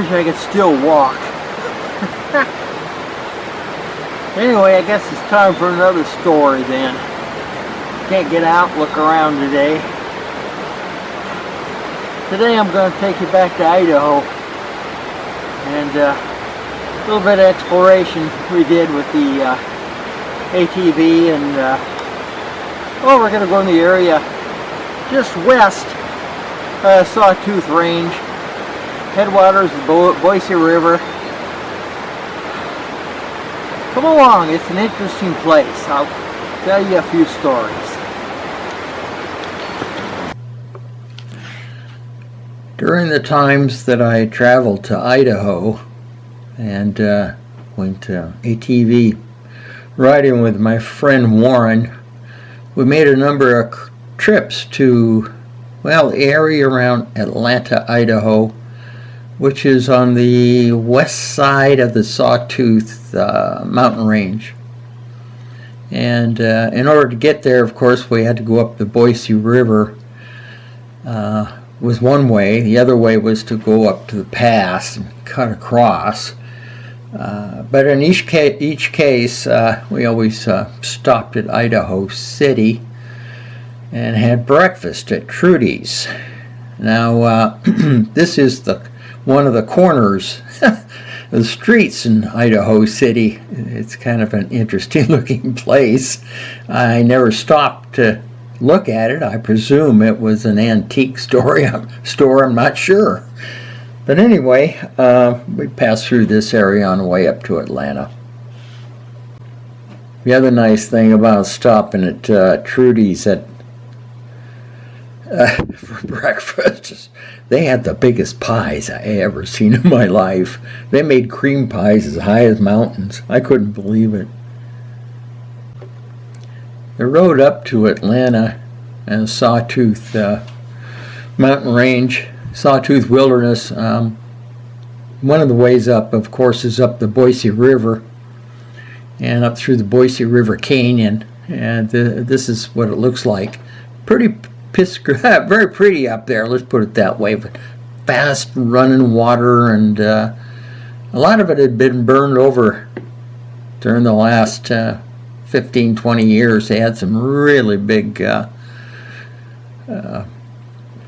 wish I could still walk. Anyway, I guess it's time for another story then. Can't get out and look around today. Today I'm going to take you back to Idaho. And a little bit of exploration we did with the ATV. And well, we're going to go in the area just west Sawtooth Range. Headwaters of the Boise River. Come along, it's an interesting place. I'll tell you a few stories. During the times that I traveled to Idaho and went ATV riding with my friend Warren, we made a number of trips to, well, the area around Atlanta, Idaho, which is on the west side of the Sawtooth mountain range. And in order to get there, of course, we had to go up the Boise River. Was one way. The other way was to go up to the pass and cut across. But in each case, we always stopped at Idaho City and had breakfast at Trudy's. Now, this is one of the corners of the streets in Idaho City. It's kind of an interesting looking place. I never stopped to look at it. I presume it was an antique store, I'm not sure. But anyway, we passed through this area on the way up to Atlanta. The other nice thing about stopping at Trudy's for breakfast, they had the biggest pies I ever seen in my life. They made cream pies as high as mountains. I couldn't believe it. The road up to Atlanta and Sawtooth mountain range, Sawtooth Wilderness, one of the ways up, of course, is up the Boise River and up through the Boise River Canyon. And this is what it looks like. Very pretty up there, let's put it that way. But fast running water, and a lot of it had been burned over during the last 15-20 years. They had some really big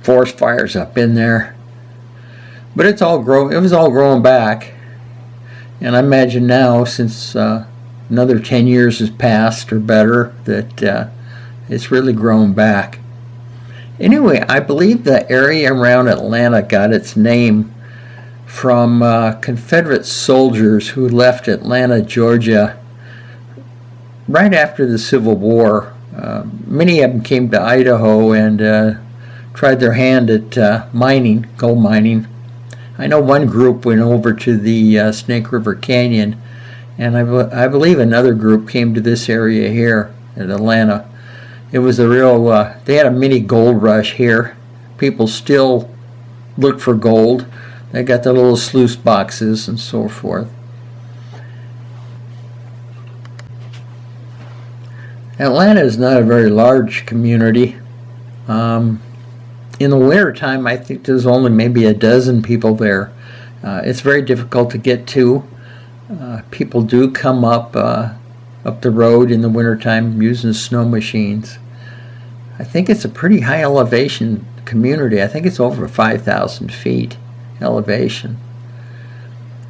forest fires up in there, but it was all growing back. And I imagine now, since another 10 years has passed or better, that it's really grown back. Anyway, I believe the area around Atlanta got its name from Confederate soldiers who left Atlanta, Georgia right after the Civil War. Many of them came to Idaho and tried their hand at mining, gold mining. I know one group went over to the Snake River Canyon, and I believe another group came to this area here at Atlanta. It was a real, they had a mini gold rush here. People still look for gold. They got the little sluice boxes and so forth. Atlanta is not a very large community. In the wintertime, I think there's only maybe a dozen people there. It's very difficult to get to. People do come up the road in the wintertime using snow machines. I think it's a pretty high elevation community. I think it's over 5,000 feet elevation.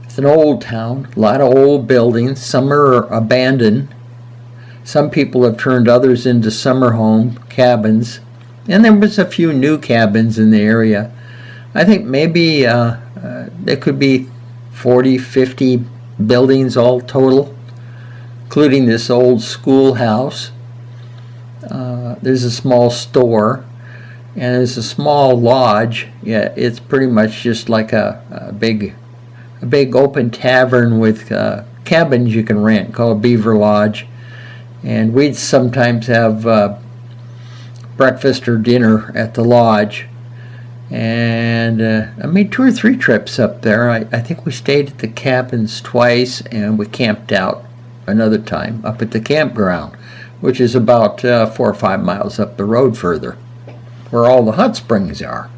It's an old town, a lot of old buildings. Some are abandoned. Some people have turned others into summer home cabins. And there was a few new cabins in the area. I think maybe there could be 40, 50 buildings all total, including this old schoolhouse. There's a small store, and there's a small lodge. Yeah, it's pretty much just like a big open tavern with cabins you can rent called Beaver Lodge. And we'd sometimes have breakfast or dinner at the lodge. And I made 2 or 3 trips up there. I think we stayed at the cabins twice, and we camped out another time up at the campground, which is about 4 or 5 miles up the road further, where all the hot springs are.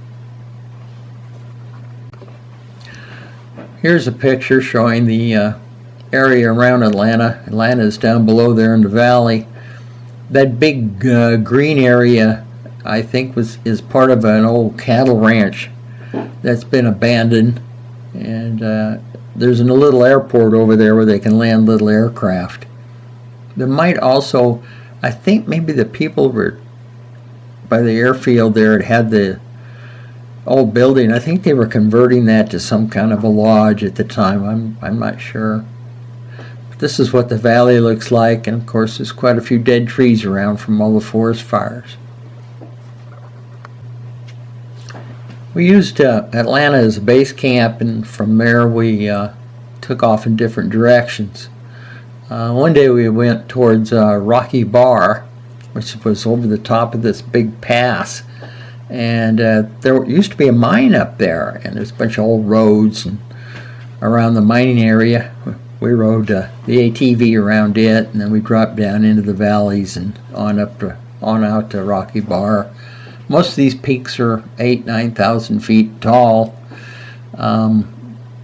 Here's a picture showing the area around Atlanta. Atlanta is down below there in the valley. That big green area, I think, is part of an old cattle ranch that's been abandoned, and there's a little airport over there where they can land little aircraft. There might also, I think maybe the people were by the airfield there had the old building. I think they were converting that to some kind of a lodge at the time. I'm not sure. But this is what the valley looks like, and of course there's quite a few dead trees around from all the forest fires. We used Atlanta as a base camp, and from there we took off in different directions. One day we went towards Rocky Bar, which was over the top of this big pass, and there used to be a mine up there, and there's a bunch of old roads and around the mining area. We rode the ATV around it, and then we dropped down into the valleys and on out to Rocky Bar. Most of these peaks are 8,000–9,000 feet tall.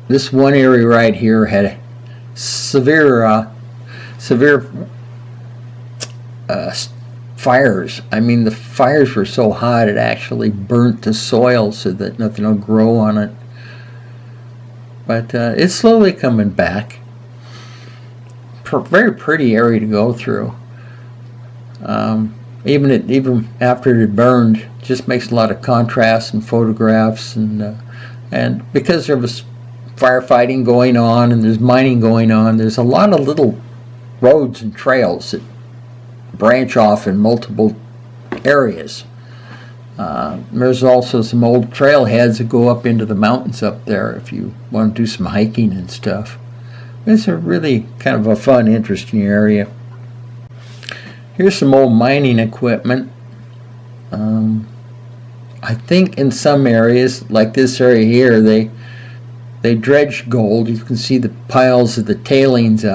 This one area right here had severe fires. I mean, the fires were so hot it actually burnt the soil so that nothing will grow on it. But it's slowly coming back. Very pretty area to go through. Even after it burned, just makes a lot of contrast in photographs, and because there was firefighting going on and there's mining going on, there's a lot of little roads and trails that branch off in multiple areas. There's also some old trailheads that go up into the mountains up there if you want to do some hiking and stuff. It's a really kind of a fun, interesting area. Here's some old mining equipment. I think in some areas, like this area here, they dredge gold. You can see the piles of the tailings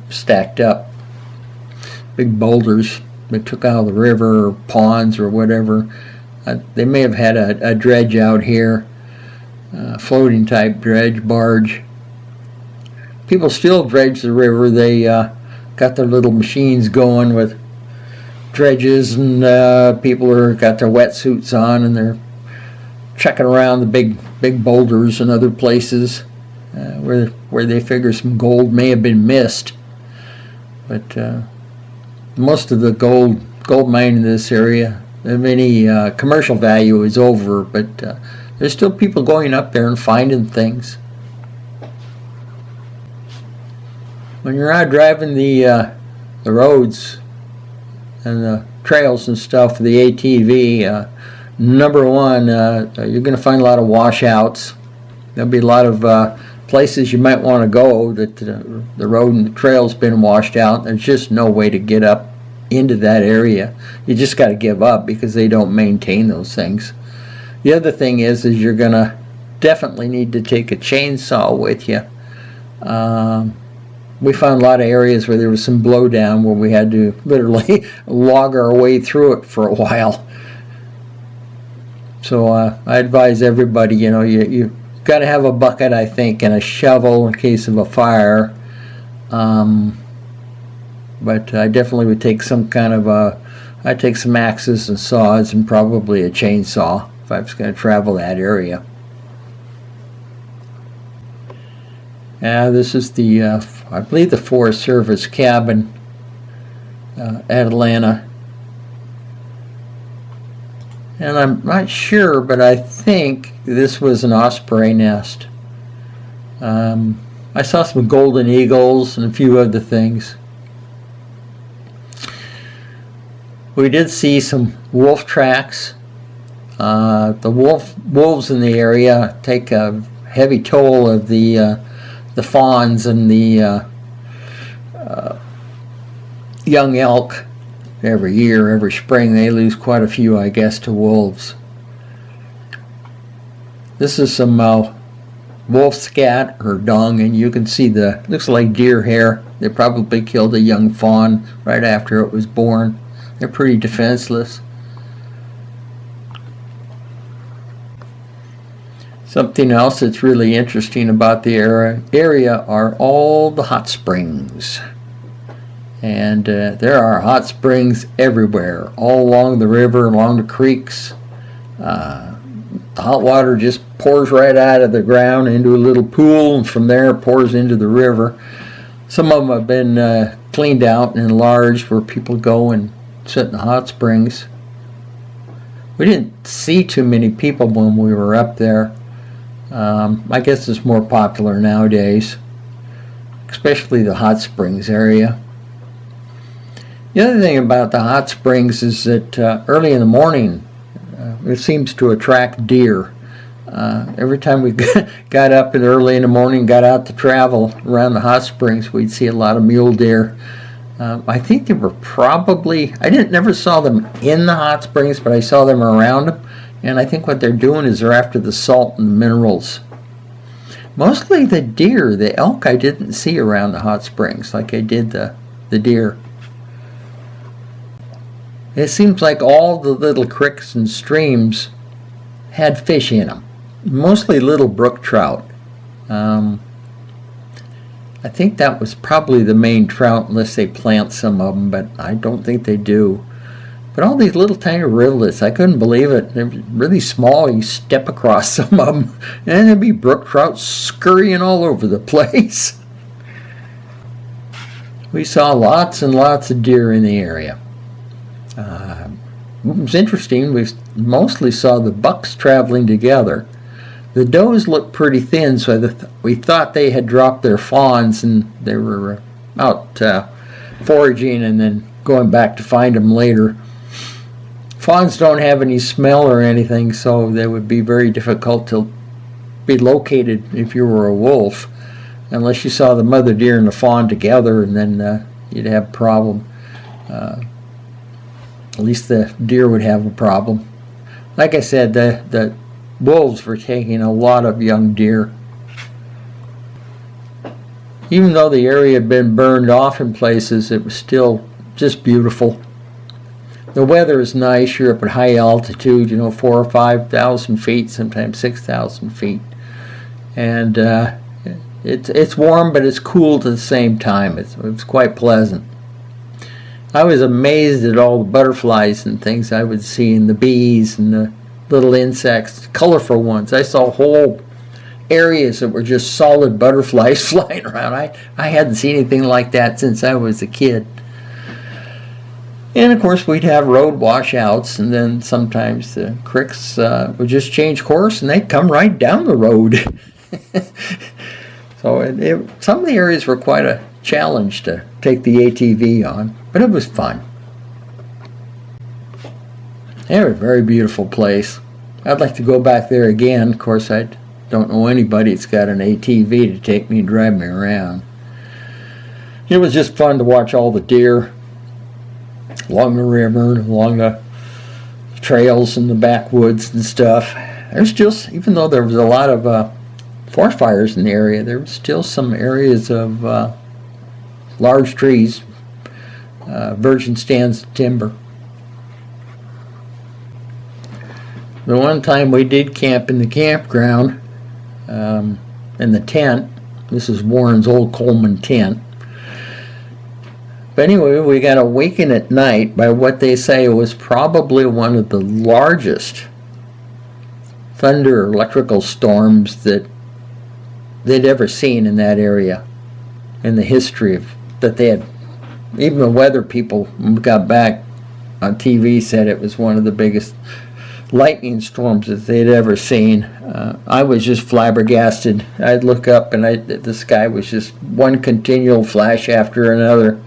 stacked up. Big boulders they took out of the river or ponds or whatever. They may have had a dredge out here, floating type dredge, barge. People still dredge the river. They got their little machines going with dredges, and people got their wetsuits on, and they're checking around the big boulders and other places where they figure some gold may have been missed. But most of the gold mining in this area, of any commercial value, is over. But there's still people going up there and finding things. When you're out driving the roads and the trails and stuff, the ATV, number one, you're going to find a lot of washouts. There'll be a lot of places you might want to go that the road and the trail's been washed out. There's just no way to get up into that area. You just got to give up because they don't maintain those things. The other thing is you're going to definitely need to take a chainsaw with you. We found a lot of areas where there was some blowdown where we had to literally log our way through it for a while. So I advise everybody, you got to have a bucket, I think, and a shovel in case of a fire. But I definitely would take some kind of I'd take some axes and saws and probably a chainsaw if I was going to travel that area. This is the, I believe, the Forest Service cabin at Atlanta. And I'm not sure, but I think this was an osprey nest. I saw some golden eagles and a few other things. We did see some wolf tracks. The wolves in the area take a heavy toll of the fawns and the young elk. Every year, every spring, they lose quite a few, I guess, to wolves. This is some wolf scat or dung, and you can see looks like deer hair. They probably killed a young fawn right after it was born. They're pretty defenseless. Something else that's really interesting about the area are all the hot springs. And there are hot springs everywhere, all along the river, along the creeks. The hot water just pours right out of the ground into a little pool, and from there it pours into the river. Some of them have been cleaned out and enlarged where people go and sit in the hot springs. We didn't see too many people when we were up there. I guess it's more popular nowadays, especially the hot springs area. The other thing about the hot springs is that early in the morning it seems to attract deer. Every time we got up early in the morning, got out to travel around the hot springs, we'd see a lot of mule deer. I think they were probably, never saw them in the hot springs, but I saw them around them. And I think what they're doing is they're after the salt and the minerals. Mostly the deer. The elk I didn't see around the hot springs like I did the deer. It seems like all the little creeks and streams had fish in them. Mostly little brook trout. I think that was probably the main trout, unless they plant some of them, but I don't think they do. But all these little tiny rivulets, I couldn't believe it. They're really small. You step across some of them, and there'd be brook trout scurrying all over the place. We saw lots and lots of deer in the area. It was interesting. We mostly saw the bucks traveling together. The does looked pretty thin, so we thought they had dropped their fawns and they were out foraging and then going back to find them later. Fawns don't have any smell or anything, so they would be very difficult to be located if you were a wolf, unless you saw the mother deer and the fawn together, and then you'd have a problem. At least the deer would have a problem. Like I said, the wolves were taking a lot of young deer. Even though the area had been burned off in places, it was still just beautiful. The weather is nice. You're up at high altitude, 4,000 or 5,000 feet, sometimes 6,000 feet. And it's warm, but it's cool at the same time. It's quite pleasant. I was amazed at all the butterflies and things I would see, and the bees and the little insects, colorful ones. I saw whole areas that were just solid butterflies flying around. I hadn't seen anything like that since I was a kid. And of course we'd have road washouts, and then sometimes the creeks would just change course and they'd come right down the road. So some of the areas were quite a challenge to take the ATV on, but it was fun. They were a very beautiful place. I'd like to go back there again. Of course, I don't know anybody that's got an ATV to take me and drive me around. It was just fun to watch all the deer along the river, along the trails and the backwoods and stuff. There's still, even though there was a lot of forest fires in the area, there was still some areas of large trees, virgin stands of timber. The one time we did camp in the campground, in the tent. This is Warren's old Coleman tent. But anyway, we got awakened at night by what they say was probably one of the largest thunder electrical storms that they'd ever seen in that area in the history of that they had. Even the weather people who got back on TV said it was one of the biggest lightning storms that they'd ever seen. I was just flabbergasted. I'd look up and the sky was just one continual flash after another.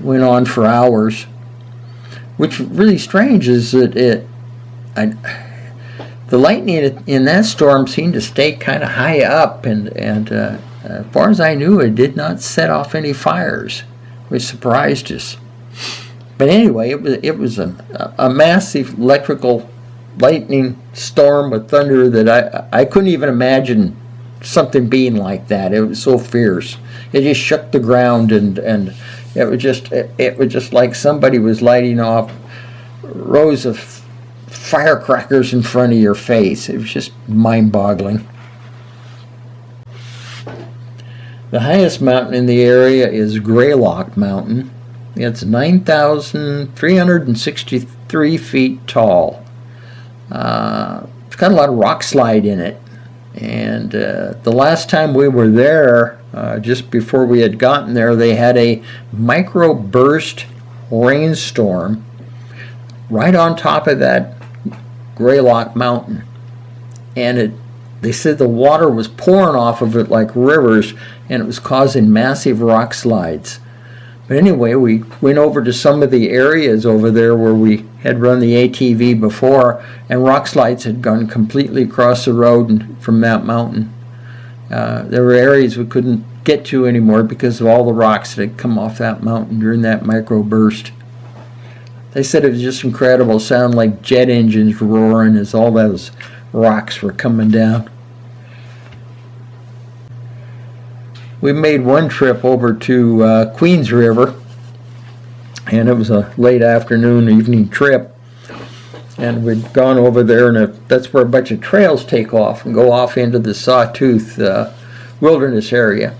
Went on for hours. Which really strange is that the lightning in that storm seemed to stay kind of high up, and as far as I knew, it did not set off any fires, which surprised us. But anyway, it was a massive electrical lightning storm with thunder that I couldn't even imagine something being like that. It was so fierce. It just shook the ground, and it was just like somebody was lighting off rows of firecrackers in front of your face. It was just mind-boggling. The highest mountain in the area is Greylock Mountain. It's 9,363 feet tall. It's got a lot of rock slide in it. And the last time we were there, just before we had gotten there, they had a microburst rainstorm right on top of that Greylock Mountain. And they said the water was pouring off of it like rivers, and it was causing massive rock slides. But anyway, we went over to some of the areas over there where we had run the ATV before, and rock slides had gone completely across the road from that mountain. There were areas we couldn't get to anymore because of all the rocks that had come off that mountain during that microburst. They said it was just incredible. It sounded like jet engines roaring as all those rocks were coming down. We made one trip over to Queens River, and it was a late afternoon, evening trip. And we'd gone over there, and that's where a bunch of trails take off and go off into the Sawtooth wilderness area.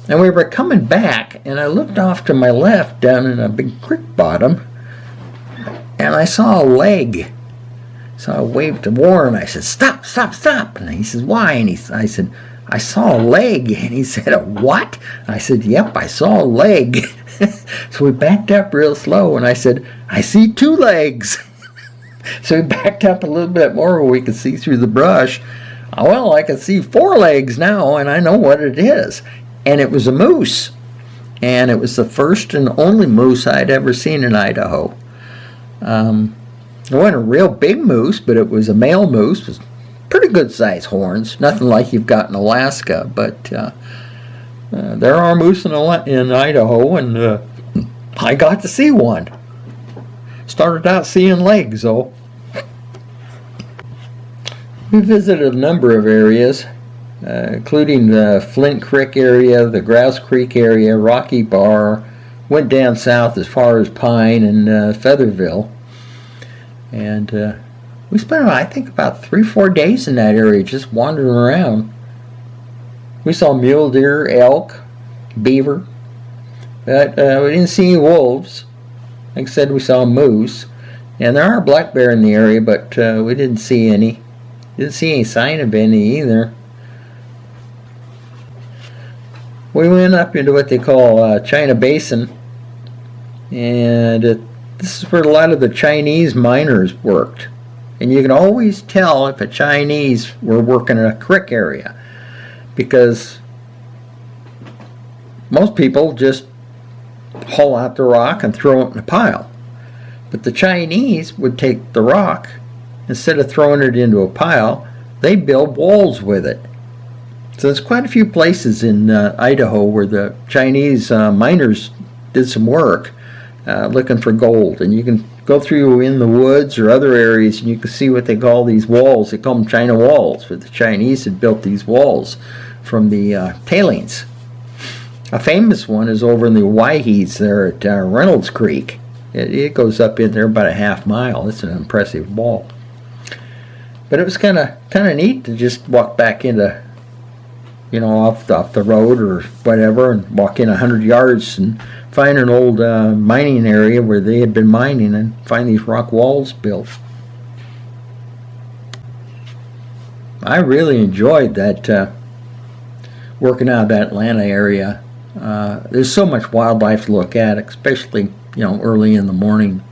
And we were coming back, and I looked off to my left down in a big creek bottom, and I saw a leg. So I waved to Warren. I said, "Stop, stop, stop." And he says, "Why?" And I said, "I saw a leg." And he said, "A what?" I said, "Yep, I saw a leg." So we backed up real slow, and I said, "I see two legs." So we backed up a little bit more where we could see through the brush. Well, I could see four legs now, and I know what it is. And it was a moose. And it was the first and only moose I'd ever seen in Idaho. It wasn't a real big moose, but it was a male moose with pretty good sized horns. Nothing like you've got in Alaska, but there are moose in Idaho, and I got to see one. Started out seeing legs, though. We visited a number of areas, including the Flint Creek area, the Grouse Creek area, Rocky Bar, went down south as far as Pine and Featherville. And we spent, I think, about 3-4 days in that area just wandering around. We saw mule deer, elk, beaver, but we didn't see any wolves. Like I said, we saw moose. And there are black bear in the area, but we didn't see any. Didn't see any sign of any either. We went up into what they call China Basin, and this is where a lot of the Chinese miners worked. And you can always tell if a Chinese were working in a creek area, because most people just haul out the rock and throw it in a pile. But the Chinese would take the rock, instead of throwing it into a pile, they build walls with it. So there's quite a few places in Idaho where the Chinese miners did some work looking for gold. And you can go through in the woods or other areas, and you can see what they call these walls. They call them China walls, but the Chinese had built these walls from the tailings. A famous one is over in the Oasis there at Reynolds Creek. It goes up in there about a half mile. It's an impressive wall. But it was kind of neat to just walk back into, off the road or whatever, and walk in 100 yards and find an old mining area where they had been mining and find these rock walls built. I really enjoyed that working out of that Atlanta area. There's so much wildlife to look at, especially early in the morning.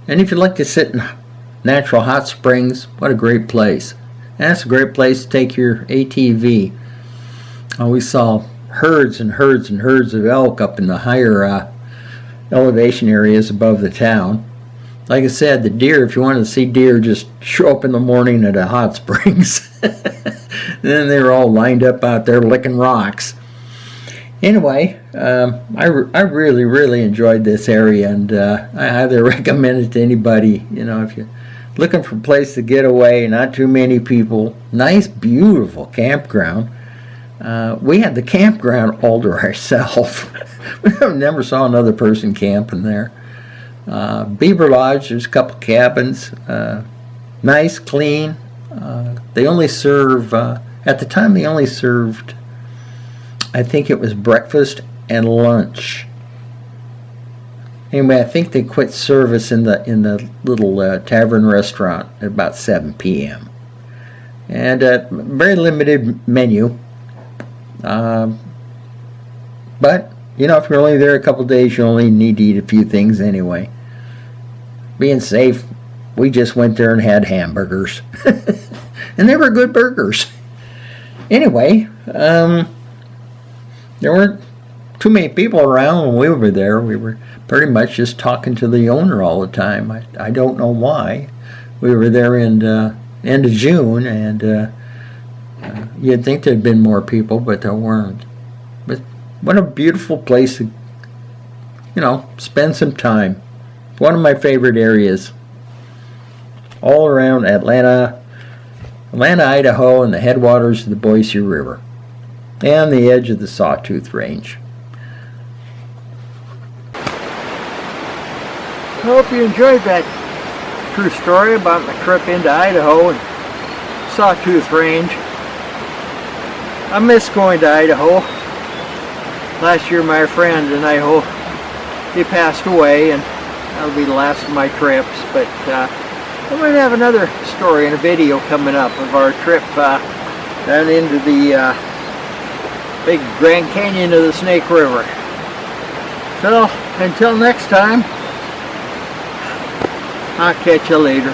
And if you like to sit in natural hot springs, what a great place. And that's a great place to take your ATV. We saw herds and herds and herds of elk up in the higher elevation areas above the town. Like I said, the deer, if you want to see deer, just show up in the morning at a hot springs. Then they're all lined up out there licking rocks. Anyway, I really, really enjoyed this area, and I highly recommend it to anybody. If you're looking for a place to get away, not too many people, nice, beautiful campground. We had the campground all to ourselves. We never saw another person camping there. Beaver Lodge, there's a couple cabins. Nice, clean. They only serve, at the time they only served, I think it was breakfast and lunch. Anyway, I think they quit service in the little tavern restaurant at about 7 p.m. And very limited menu. But, you know, if you're only there a couple days, you only need to eat a few things anyway. Being safe, we just went there and had hamburgers. And they were good burgers. Anyway, there weren't too many people around when we were there. We were pretty much just talking to the owner all the time. I don't know why. We were there in end of June, and you'd think there'd been more people, but there weren't. But what a beautiful place to, you know, spend some time. One of my favorite areas. All around Atlanta, Idaho, and the headwaters of the Boise River, and the edge of the Sawtooth Range. I hope you enjoyed that true story about my trip into Idaho and Sawtooth Range. I miss going to Idaho. Last year my friend in Idaho, he passed away, and that'll be the last of my trips, but I'm going to have another story and a video coming up of our trip down into the big Grand Canyon of the Snake River. So, until next time, I'll catch you later.